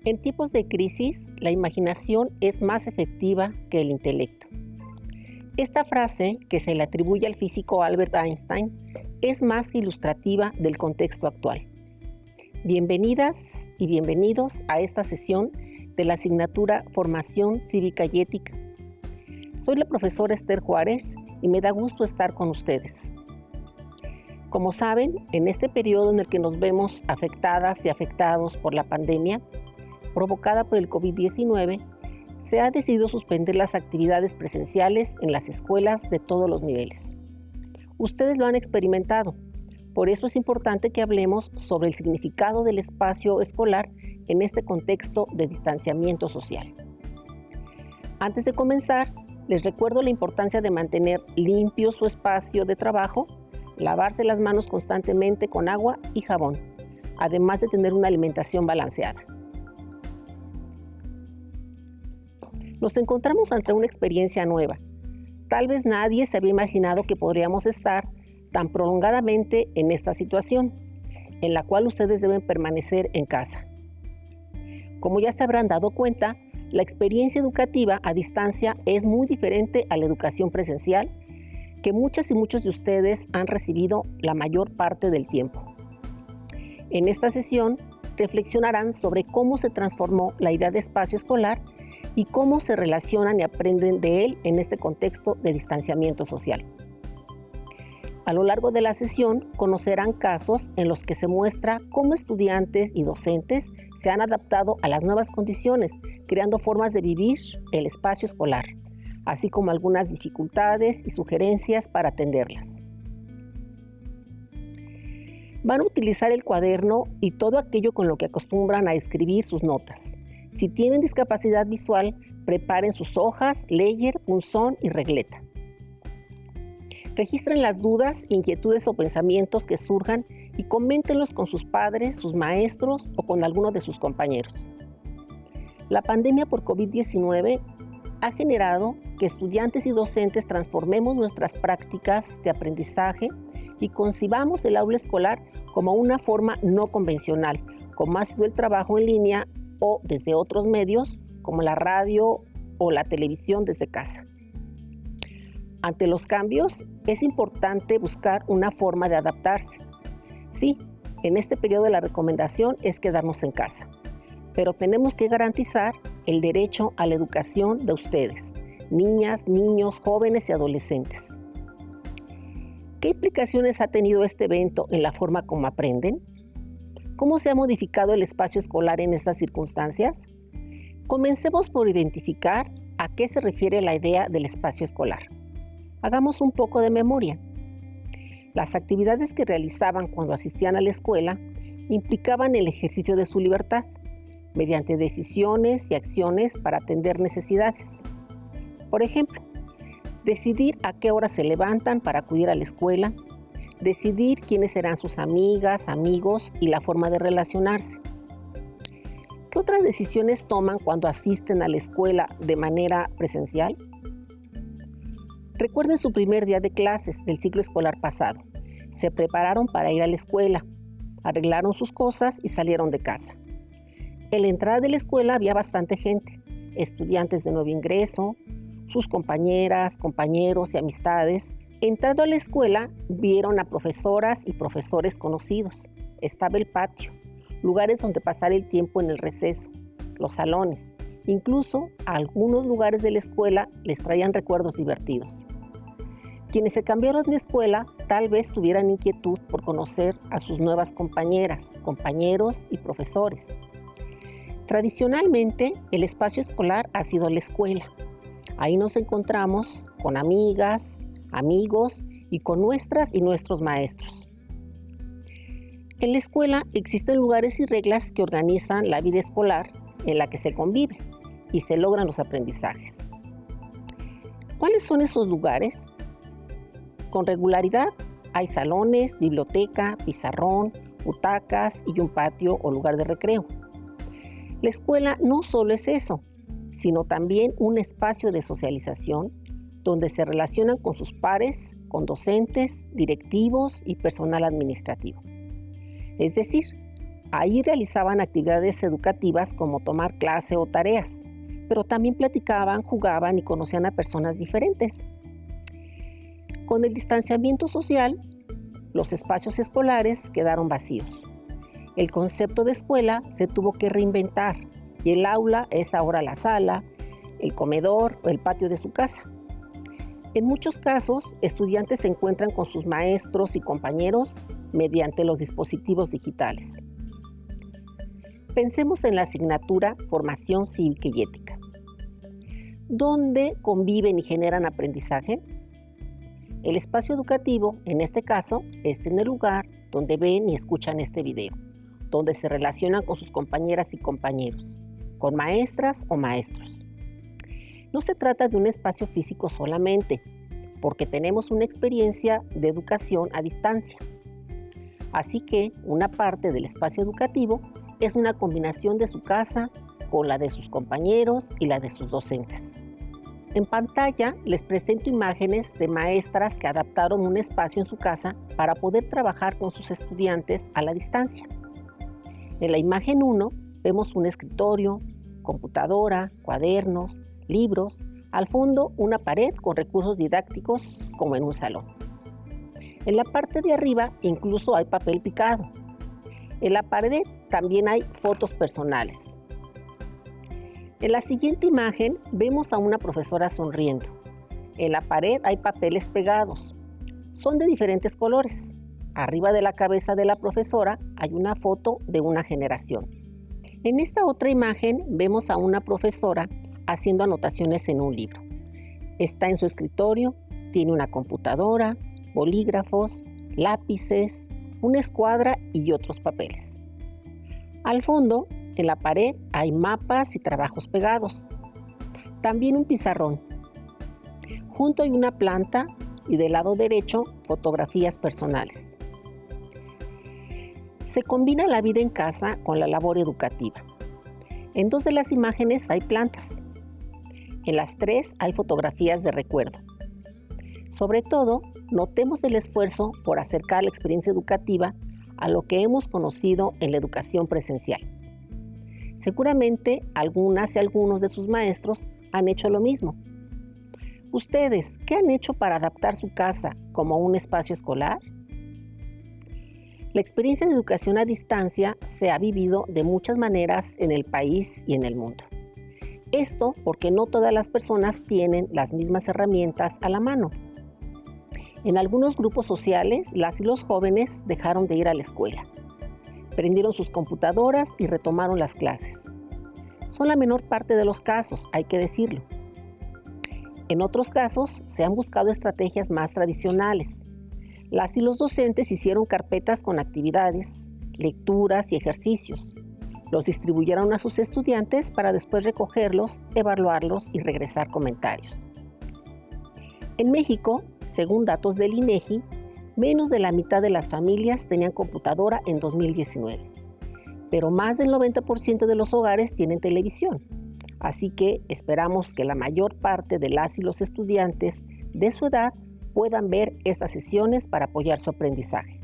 En tiempos de crisis, la imaginación es más efectiva que el intelecto. Esta frase, que se le atribuye al físico Albert Einstein, es más que ilustrativa del contexto actual. Bienvenidas y bienvenidos a esta sesión de la asignatura Formación Cívica y Ética. Soy la profesora Esther Juárez y me da gusto estar con ustedes. Como saben, en este periodo en el que nos vemos afectadas y afectados por la pandemia provocada por el COVID-19, se ha decidido suspender las actividades presenciales en las escuelas de todos los niveles. Ustedes lo han experimentado, por eso es importante que hablemos sobre el significado del espacio escolar en este contexto de distanciamiento social. Antes de comenzar, les recuerdo la importancia de mantener limpio su espacio de trabajo, lavarse las manos constantemente con agua y jabón, además de tener una alimentación balanceada. Nos encontramos ante una experiencia nueva. Tal vez nadie se había imaginado que podríamos estar tan prolongadamente en esta situación, en la cual ustedes deben permanecer en casa. Como ya se habrán dado cuenta, la experiencia educativa a distancia es muy diferente a la educación presencial, que muchas y muchos de ustedes han recibido la mayor parte del tiempo. En esta sesión reflexionarán sobre cómo se transformó la idea de espacio escolar y cómo se relacionan y aprenden de él en este contexto de distanciamiento social. A lo largo de la sesión conocerán casos en los que se muestra cómo estudiantes y docentes se han adaptado a las nuevas condiciones, creando formas de vivir el espacio escolar, así como algunas dificultades y sugerencias para atenderlas. Van a utilizar el cuaderno y todo aquello con lo que acostumbran a escribir sus notas. Si tienen discapacidad visual, preparen sus hojas, léyer, punzón y regleta. Registren las dudas, inquietudes o pensamientos que surjan y coméntenlos con sus padres, sus maestros o con alguno de sus compañeros. La pandemia por COVID-19 ha generado que estudiantes y docentes transformemos nuestras prácticas de aprendizaje y concibamos el aula escolar como una forma no convencional, como ha sido el trabajo en línea o desde otros medios como la radio o la televisión desde casa. Ante los cambios, es importante buscar una forma de adaptarse. Sí, en este periodo la recomendación es quedarnos en casa, pero tenemos que garantizar el derecho a la educación de ustedes, niñas, niños, jóvenes y adolescentes. ¿Qué implicaciones ha tenido este evento en la forma como aprenden? ¿Cómo se ha modificado el espacio escolar en estas circunstancias? Comencemos por identificar a qué se refiere la idea del espacio escolar. Hagamos un poco de memoria. Las actividades que realizaban cuando asistían a la escuela implicaban el ejercicio de su libertad, mediante decisiones y acciones para atender necesidades. Por ejemplo, decidir a qué hora se levantan para acudir a la escuela, decidir quiénes serán sus amigas, amigos y la forma de relacionarse. ¿Qué otras decisiones toman cuando asisten a la escuela de manera presencial? Recuerden su primer día de clases del ciclo escolar pasado. Se prepararon para ir a la escuela, arreglaron sus cosas y salieron de casa. En la entrada de la escuela había bastante gente, estudiantes de nuevo ingreso, sus compañeras, compañeros y amistades. Entrando a la escuela, vieron a profesoras y profesores conocidos. Estaba el patio, lugares donde pasar el tiempo en el receso, los salones. Incluso a algunos lugares de la escuela les traían recuerdos divertidos. Quienes se cambiaron de escuela tal vez tuvieran inquietud por conocer a sus nuevas compañeras, compañeros y profesores. Tradicionalmente, el espacio escolar ha sido la escuela. Ahí nos encontramos con amigas, amigos y con nuestras y nuestros maestros. En la escuela existen lugares y reglas que organizan la vida escolar en la que se convive y se logran los aprendizajes. ¿Cuáles son esos lugares? Con regularidad hay salones, biblioteca, pizarrón, butacas y un patio o lugar de recreo. La escuela no solo es eso, sino también un espacio de socialización donde se relacionan con sus pares, con docentes, directivos y personal administrativo. Es decir, Ahí realizaban actividades educativas como tomar clase o tareas, pero también platicaban, jugaban y conocían a personas diferentes. Con el distanciamiento social, los espacios escolares quedaron vacíos. El concepto de escuela se tuvo que reinventar y el aula es ahora la sala, el comedor o el patio de su casa. En muchos casos, estudiantes se encuentran con sus maestros y compañeros mediante los dispositivos digitales. Pensemos en la asignatura Formación Cívica y Ética. ¿Dónde conviven y generan aprendizaje? El espacio educativo, en este caso, está en el lugar donde ven y escuchan este video, donde se relacionan con sus compañeras y compañeros, con maestras o maestros. No se trata de un espacio físico solamente, porque tenemos una experiencia de educación a distancia. Así que una parte del espacio educativo es una combinación de su casa con la de sus compañeros y la de sus docentes. En pantalla les presento imágenes de maestras que adaptaron un espacio en su casa para poder trabajar con sus estudiantes a la distancia. En la imagen 1 vemos un escritorio, computadora, cuadernos, libros, al fondo una pared con recursos didácticos como en un salón. En la parte de arriba incluso hay papel picado. En la pared también hay fotos personales. En la siguiente imagen vemos a una profesora sonriendo. En la pared hay papeles pegados. Son de diferentes colores. Arriba de la cabeza de la profesora hay una foto de una generación. En esta otra imagen vemos a una profesora haciendo anotaciones en un libro. Está en su escritorio, tiene una computadora, bolígrafos, lápices, una escuadra y otros papeles. Al fondo, en la pared hay mapas y trabajos pegados. También un pizarrón. Junto hay una planta y del lado derecho fotografías personales. Se combina la vida en casa con la labor educativa. En 2 de las imágenes hay plantas. En las 3 hay fotografías de recuerdo. Sobre todo, notemos el esfuerzo por acercar la experiencia educativa a lo que hemos conocido en la educación presencial. Seguramente algunas y algunos de sus maestros han hecho lo mismo. ¿Ustedes qué han hecho para adaptar su casa como un espacio escolar? La experiencia de educación a distancia se ha vivido de muchas maneras en el país y en el mundo. Esto porque no todas las personas tienen las mismas herramientas a la mano. En algunos grupos sociales, las y los jóvenes dejaron de ir a la escuela. Prendieron sus computadoras y retomaron las clases. Son la menor parte de los casos, hay que decirlo. En otros casos, se han buscado estrategias más tradicionales. Las y los docentes hicieron carpetas con actividades, lecturas y ejercicios. Los distribuyeron a sus estudiantes para después recogerlos, evaluarlos y regresar comentarios. En México, según datos del INEGI, menos de la mitad de las familias tenían computadora en 2019, pero más del 90% de los hogares tienen televisión. Así que esperamos que la mayor parte de las y los estudiantes de su edad puedan ver estas sesiones para apoyar su aprendizaje.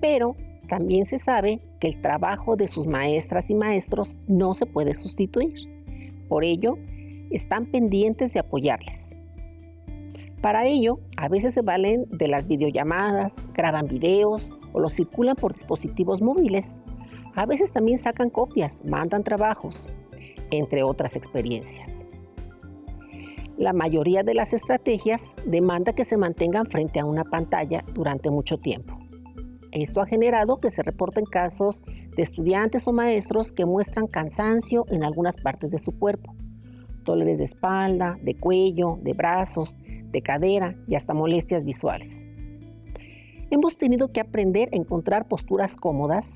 Pero también se sabe que el trabajo de sus maestras y maestros no se puede sustituir. Por ello, están pendientes de apoyarles. Para ello, a veces se valen de las videollamadas, graban videos o los circulan por dispositivos móviles. A veces también sacan copias, mandan trabajos, entre otras experiencias. La mayoría de las estrategias demanda que se mantengan frente a una pantalla durante mucho tiempo. Esto ha generado que se reporten casos de estudiantes o maestros que muestran cansancio en algunas partes de su cuerpo, dolores de espalda, de cuello, de brazos, de cadera y hasta molestias visuales. Hemos tenido que aprender a encontrar posturas cómodas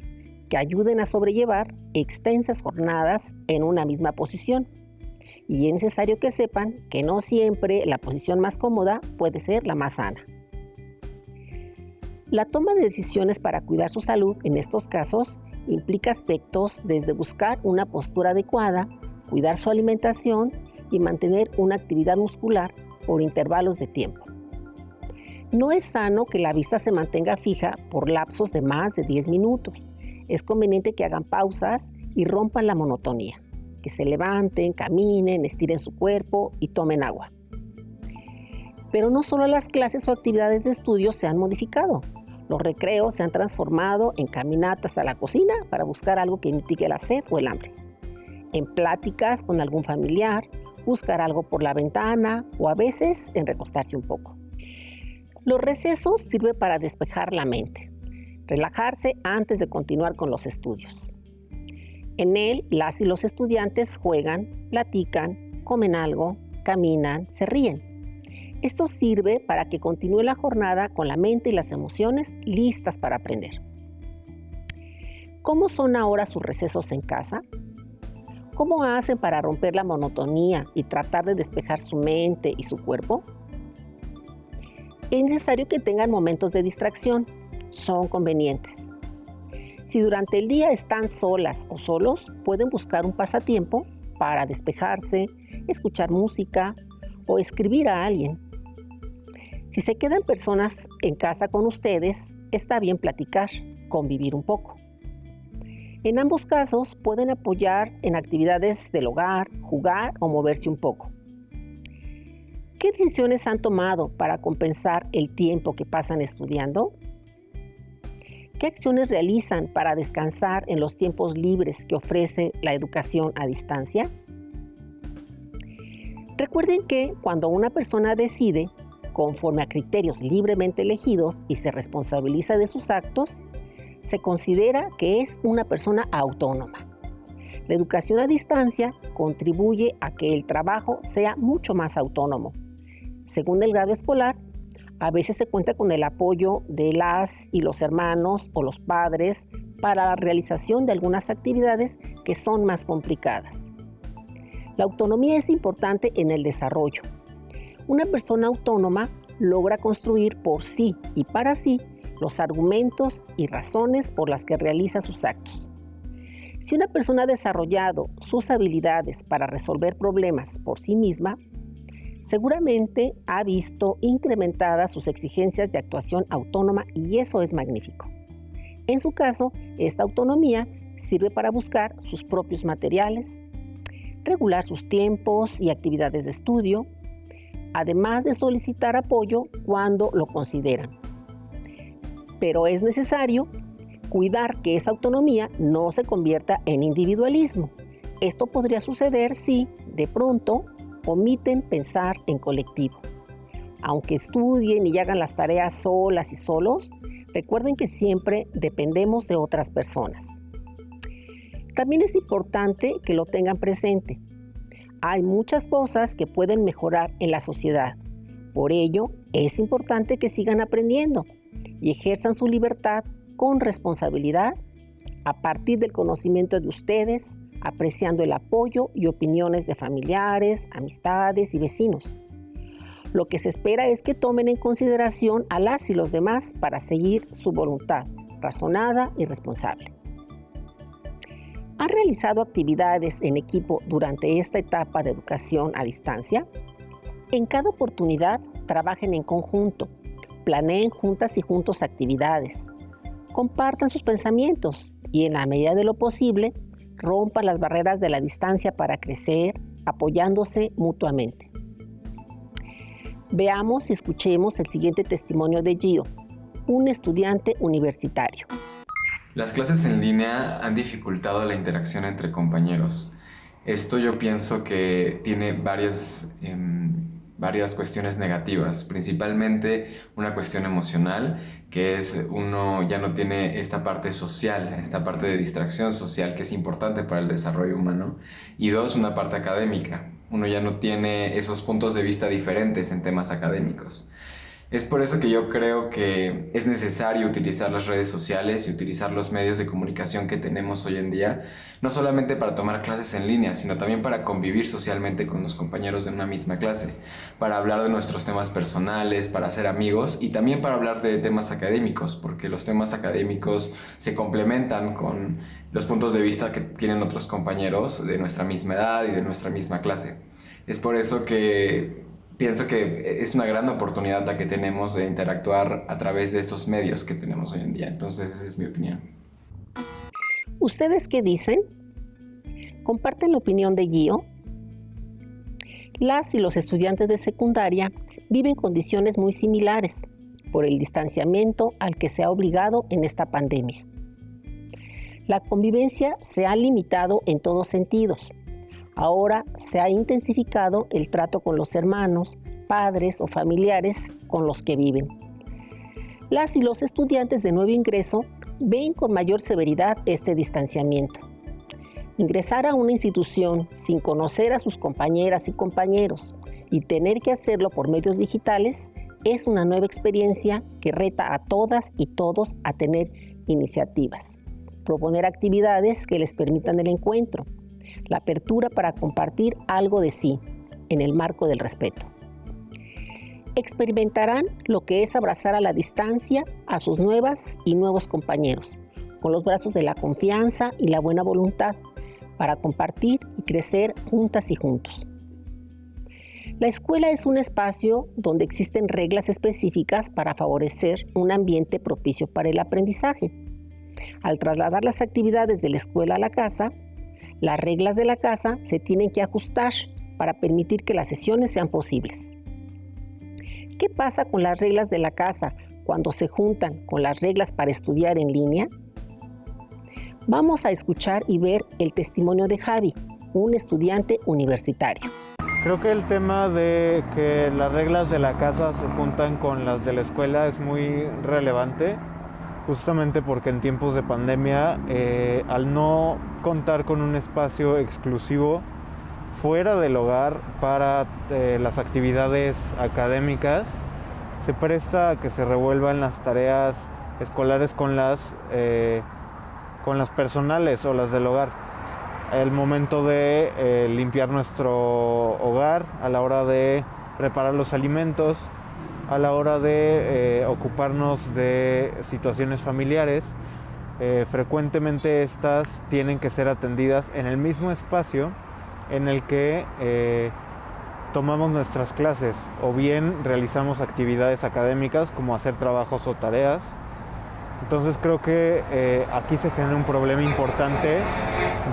que ayuden a sobrellevar extensas jornadas en una misma posición. Y es necesario que sepan que no siempre la posición más cómoda puede ser la más sana. La toma de decisiones para cuidar su salud en estos casos implica aspectos desde buscar una postura adecuada, cuidar su alimentación y mantener una actividad muscular por intervalos de tiempo. No es sano que la vista se mantenga fija por lapsos de más de 10 minutos. Es conveniente que hagan pausas y rompan la monotonía, que se levanten, caminen, estiren su cuerpo y tomen agua. Pero no solo las clases o actividades de estudio se han modificado. Los recreos se han transformado en caminatas a la cocina para buscar algo que mitigue la sed o el hambre, en pláticas con algún familiar, buscar algo por la ventana o a veces en recostarse un poco. Los recesos sirven para despejar la mente, relajarse antes de continuar con los estudios. En él, las y los estudiantes juegan, platican, comen algo, caminan, se ríen. Esto sirve para que continúe la jornada con la mente y las emociones listas para aprender. ¿Cómo son ahora sus recesos en casa? ¿Cómo hacen para romper la monotonía y tratar de despejar su mente y su cuerpo? Es necesario que tengan momentos de distracción. Son convenientes. Si durante el día están solas o solos, pueden buscar un pasatiempo para despejarse, escuchar música o escribir a alguien. Si se quedan personas en casa con ustedes, está bien platicar, convivir un poco. En ambos casos pueden apoyar en actividades del hogar, jugar o moverse un poco. ¿Qué decisiones han tomado para compensar el tiempo que pasan estudiando? ¿Qué acciones realizan para descansar en los tiempos libres que ofrece la educación a distancia? Recuerden que cuando una persona decide, conforme a criterios libremente elegidos y se responsabiliza de sus actos, se considera que es una persona autónoma. La educación a distancia contribuye a que el trabajo sea mucho más autónomo. Según el grado escolar, a veces se cuenta con el apoyo de las y los hermanos o los padres para la realización de algunas actividades que son más complicadas. La autonomía es importante en el desarrollo. Una persona autónoma logra construir por sí y para sí los argumentos y razones por las que realiza sus actos. Si una persona ha desarrollado sus habilidades para resolver problemas por sí misma, seguramente ha visto incrementadas sus exigencias de actuación autónoma y eso es magnífico. En su caso, esta autonomía sirve para buscar sus propios materiales, regular sus tiempos y actividades de estudio, además de solicitar apoyo cuando lo consideran. Pero es necesario cuidar que esa autonomía no se convierta en individualismo. Esto podría suceder si, de pronto, omiten pensar en colectivo. Aunque estudien y hagan las tareas solas y solos, recuerden que siempre dependemos de otras personas. También es importante que lo tengan presente. Hay muchas cosas que pueden mejorar en la sociedad. Por ello, es importante que sigan aprendiendo y ejerzan su libertad con responsabilidad a partir del conocimiento de ustedes, apreciando el apoyo y opiniones de familiares, amistades y vecinos. Lo que se espera es que tomen en consideración a las y los demás para seguir su voluntad razonada y responsable. ¿Han realizado actividades en equipo durante esta etapa de educación a distancia? En cada oportunidad, trabajen en conjunto, planeen juntas y juntos actividades, compartan sus pensamientos y en la medida de lo posible, rompan las barreras de la distancia para crecer, apoyándose mutuamente. Veamos y escuchemos el siguiente testimonio de Gio, un estudiante universitario. Las clases en línea han dificultado la interacción entre compañeros. Esto yo pienso que tiene varias cuestiones negativas, principalmente una cuestión emocional, que es uno ya no tiene esta parte social, esta parte de distracción social que es importante para el desarrollo humano, y dos, una parte académica. Uno ya no tiene esos puntos de vista diferentes en temas académicos. Es por eso que yo creo que es necesario utilizar las redes sociales y utilizar los medios de comunicación que tenemos hoy en día, no solamente para tomar clases en línea, sino también para convivir socialmente con los compañeros de una misma clase, para hablar de nuestros temas personales, para ser amigos y también para hablar de temas académicos, porque los temas académicos se complementan con los puntos de vista que tienen otros compañeros de nuestra misma edad y de nuestra misma clase. Es por eso que pienso que es una gran oportunidad la que tenemos de interactuar a través de estos medios que tenemos hoy en día. Entonces, esa es mi opinión. ¿Ustedes qué dicen? ¿Comparten la opinión de Gio? Las y los estudiantes de secundaria viven condiciones muy similares por el distanciamiento al que se ha obligado en esta pandemia. La convivencia se ha limitado en todos sentidos. Ahora se ha intensificado el trato con los hermanos, padres o familiares con los que viven. Las y los estudiantes de nuevo ingreso ven con mayor severidad este distanciamiento. Ingresar a una institución sin conocer a sus compañeras y compañeros y tener que hacerlo por medios digitales es una nueva experiencia que reta a todas y todos a tener iniciativas, proponer actividades que les permitan el encuentro, la apertura para compartir algo de sí en el marco del respeto. Experimentarán lo que es abrazar a la distancia a sus nuevas y nuevos compañeros, con los brazos de la confianza y la buena voluntad, para compartir y crecer juntas y juntos. La escuela es un espacio donde existen reglas específicas para favorecer un ambiente propicio para el aprendizaje. Al trasladar las actividades de la escuela a la casa, las reglas de la casa se tienen que ajustar para permitir que las sesiones sean posibles. ¿Qué pasa con las reglas de la casa cuando se juntan con las reglas para estudiar en línea? Vamos a escuchar y ver el testimonio de Javi, un estudiante universitario. Creo que el tema de que las reglas de la casa se juntan con las de la escuela es muy relevante, justamente porque en tiempos de pandemia, al no contar con un espacio exclusivo fuera del hogar para las actividades académicas, se presta a que se revuelvan las tareas escolares con las personales o las del hogar. El momento de limpiar nuestro hogar, a la hora de preparar los alimentos, a la hora de ocuparnos de situaciones familiares, frecuentemente estas tienen que ser atendidas en el mismo espacio en el que tomamos nuestras clases, o bien realizamos actividades académicas como hacer trabajos o tareas. Entonces creo que aquí se genera un problema importante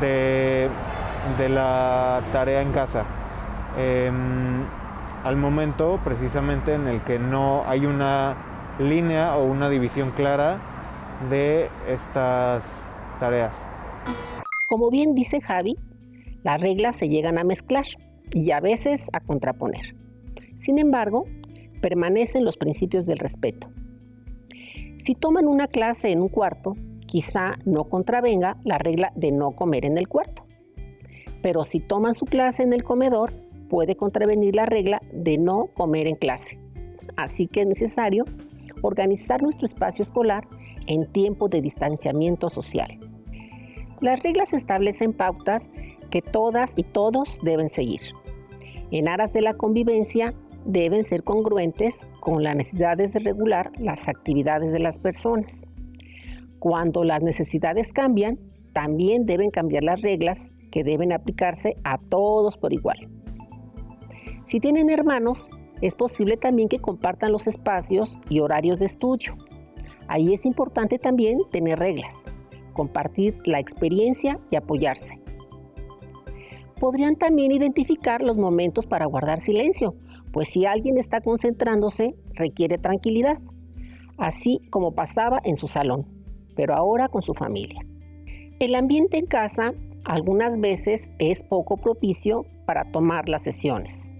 de la tarea en casa. Al momento precisamente en el que no hay una línea o una división clara de estas tareas. Como bien dice Javi, las reglas se llegan a mezclar y a veces a contraponer. Sin embargo, permanecen los principios del respeto. Si toman una clase en un cuarto, quizá no contravenga la regla de no comer en el cuarto. Pero si toman su clase en el comedor, puede contravenir la regla de no comer en clase. Así que es necesario organizar nuestro espacio escolar en tiempo de distanciamiento social. Las reglas establecen pautas que todas y todos deben seguir. En aras de la convivencia, deben ser congruentes con las necesidades de regular las actividades de las personas. Cuando las necesidades cambian, también deben cambiar las reglas que deben aplicarse a todos por igual. Si tienen hermanos, es posible también que compartan los espacios y horarios de estudio. Ahí es importante también tener reglas, compartir la experiencia y apoyarse. Podrían también identificar los momentos para guardar silencio, pues si alguien está concentrándose, requiere tranquilidad, así como pasaba en su salón, pero ahora con su familia. El ambiente en casa algunas veces es poco propicio para tomar las sesiones.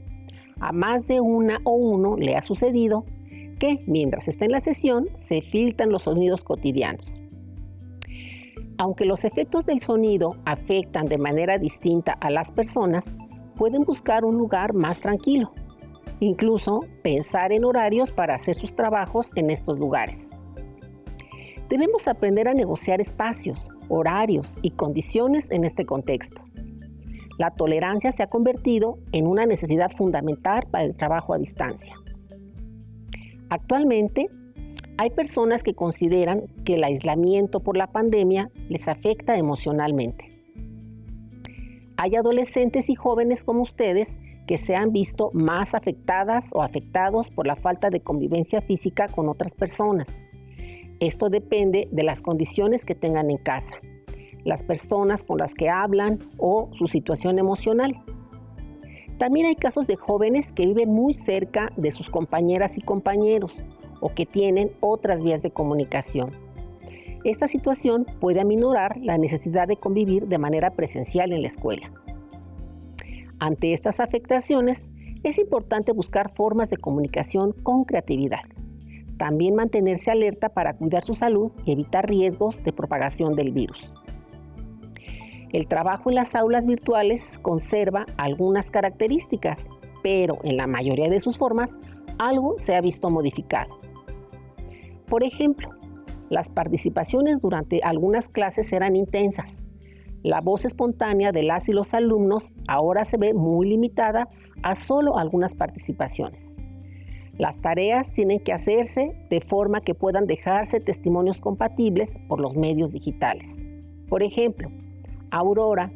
A más de una o uno le ha sucedido que, mientras está en la sesión, se filtran los sonidos cotidianos. Aunque los efectos del sonido afectan de manera distinta a las personas, pueden buscar un lugar más tranquilo. Incluso pensar en horarios para hacer sus trabajos en estos lugares. Debemos aprender a negociar espacios, horarios y condiciones en este contexto. La tolerancia se ha convertido en una necesidad fundamental para el trabajo a distancia. Actualmente, hay personas que consideran que el aislamiento por la pandemia les afecta emocionalmente. Hay adolescentes y jóvenes como ustedes que se han visto más afectadas o afectados por la falta de convivencia física con otras personas. Esto depende de las condiciones que tengan en casa. las personas con las que hablan o su situación emocional. También hay casos de jóvenes que viven muy cerca de sus compañeras y compañeros o que tienen otras vías de comunicación. Esta situación puede aminorar la necesidad de convivir de manera presencial en la escuela. Ante estas afectaciones, es importante buscar formas de comunicación con creatividad. También mantenerse alerta para cuidar su salud y evitar riesgos de propagación del virus. El trabajo en las aulas virtuales conserva algunas características, pero en la mayoría de sus formas algo se ha visto modificado. Por ejemplo, las participaciones durante algunas clases eran intensas. La voz espontánea de las y los alumnos ahora se ve muy limitada a solo algunas participaciones. Las tareas tienen que hacerse de forma que puedan dejarse testimonios compatibles por los medios digitales. Por ejemplo, Aurora,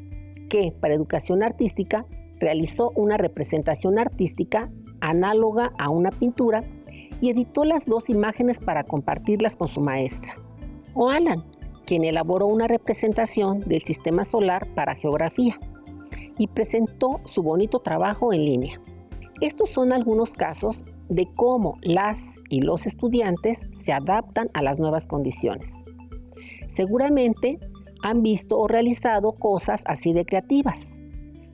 que para educación artística realizó una representación artística análoga a una pintura y editó las 2 imágenes para compartirlas con su maestra. O Alan, quien elaboró una representación del sistema solar para geografía y presentó su bonito trabajo en línea. Estos son algunos casos de cómo las y los estudiantes se adaptan a las nuevas condiciones. Seguramente han visto o realizado cosas así de creativas.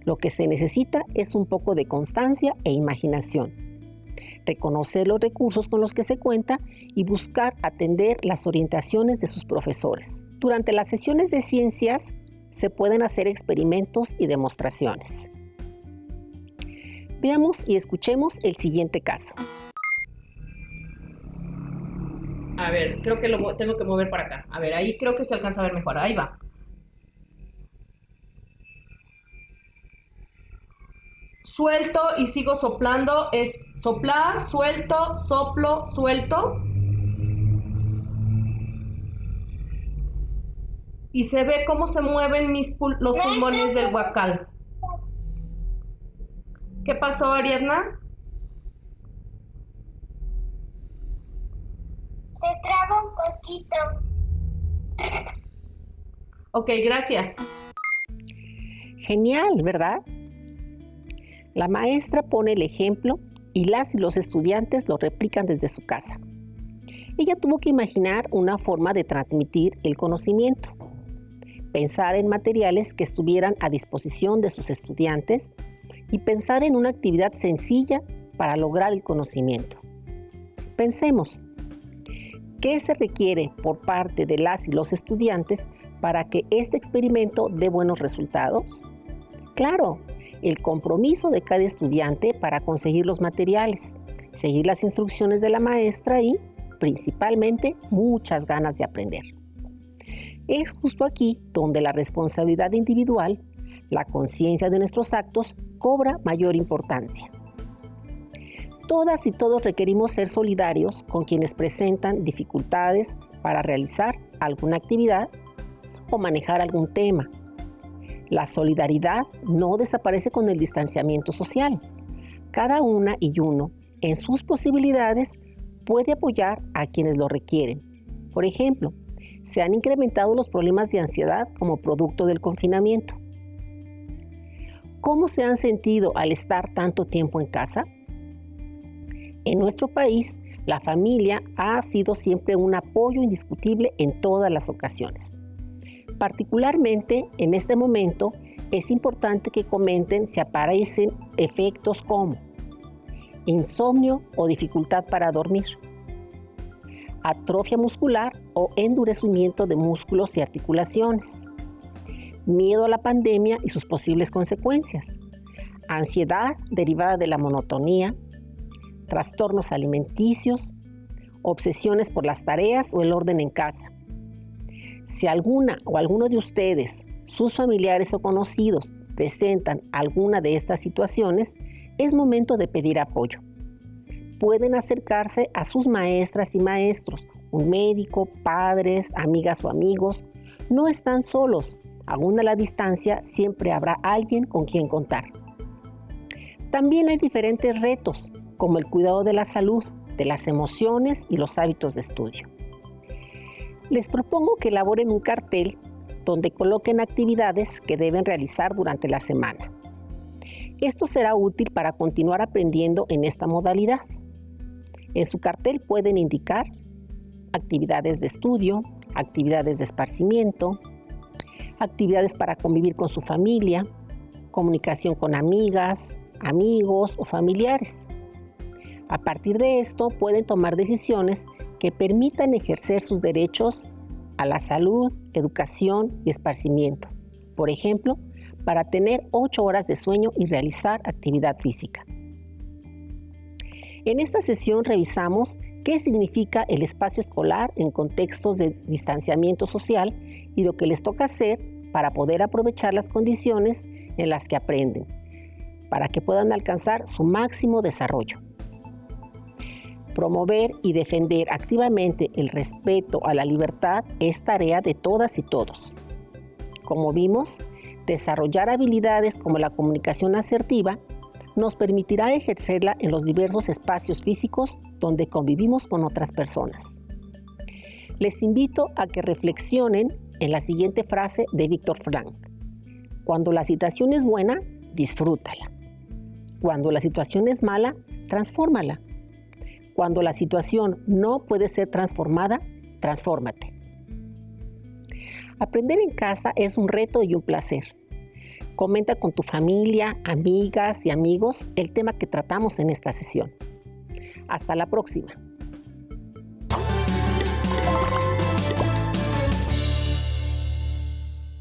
Lo que se necesita es un poco de constancia e imaginación. Reconocer los recursos con los que se cuenta y buscar atender las orientaciones de sus profesores. Durante las sesiones de ciencias se pueden hacer experimentos y demostraciones. Veamos y escuchemos el siguiente caso. A ver, creo que lo tengo que mover para acá. A ver, ahí creo que se alcanza a ver mejor. Ahí va. Suelto y sigo soplando. Es soplar, suelto, soplo, suelto. Y se ve cómo se mueven los pulmones del huacal. ¿Qué pasó, Ariadna? Se traba un poquito. Ok, gracias. Genial, ¿verdad? La maestra pone el ejemplo y las y los estudiantes lo replican desde su casa. Ella tuvo que imaginar una forma de transmitir el conocimiento, pensar en materiales que estuvieran a disposición de sus estudiantes y pensar en una actividad sencilla para lograr el conocimiento. Pensemos, ¿qué se requiere por parte de las y los estudiantes para que este experimento dé buenos resultados? Claro, el compromiso de cada estudiante para conseguir los materiales, seguir las instrucciones de la maestra y, principalmente, muchas ganas de aprender. Es justo aquí donde la responsabilidad individual, la conciencia de nuestros actos, cobra mayor importancia. Todas y todos requerimos ser solidarios con quienes presentan dificultades para realizar alguna actividad o manejar algún tema. La solidaridad no desaparece con el distanciamiento social. Cada una y uno, en sus posibilidades, puede apoyar a quienes lo requieren. Por ejemplo, se han incrementado los problemas de ansiedad como producto del confinamiento. ¿Cómo se han sentido al estar tanto tiempo en casa? En nuestro país, la familia ha sido siempre un apoyo indiscutible en todas las ocasiones. Particularmente en este momento, es importante que comenten si aparecen efectos como insomnio o dificultad para dormir, atrofia muscular o endurecimiento de músculos y articulaciones, miedo a la pandemia y sus posibles consecuencias, ansiedad derivada de la monotonía, trastornos alimenticios, obsesiones por las tareas o el orden en casa. Si alguna o alguno de ustedes, sus familiares o conocidos presentan alguna de estas situaciones, es momento de pedir apoyo. Pueden acercarse a sus maestras y maestros, un médico, padres, amigas o amigos. No están solos. Aún a la distancia siempre habrá alguien con quien contar. También hay diferentes retos, como el cuidado de la salud, de las emociones y los hábitos de estudio. Les propongo que elaboren un cartel donde coloquen actividades que deben realizar durante la semana. Esto será útil para continuar aprendiendo en esta modalidad. En su cartel pueden indicar actividades de estudio, actividades de esparcimiento, actividades para convivir con su familia, comunicación con amigas, amigos o familiares. A partir de esto pueden tomar decisiones que permitan ejercer sus derechos a la salud, educación y esparcimiento. Por ejemplo, para tener 8 horas de sueño y realizar actividad física. En esta sesión revisamos qué significa el espacio escolar en contextos de distanciamiento social y lo que les toca hacer para poder aprovechar las condiciones en las que aprenden, para que puedan alcanzar su máximo desarrollo. Promover y defender activamente el respeto a la libertad es tarea de todas y todos. Como vimos, desarrollar habilidades como la comunicación asertiva nos permitirá ejercerla en los diversos espacios físicos donde convivimos con otras personas. Les invito a que reflexionen en la siguiente frase de Víctor Frank. Cuando la situación es buena, disfrútala. Cuando la situación es mala, transfórmala. Cuando la situación no puede ser transformada, transfórmate. Aprender en casa es un reto y un placer. Comenta con tu familia, amigas y amigos el tema que tratamos en esta sesión. Hasta la próxima.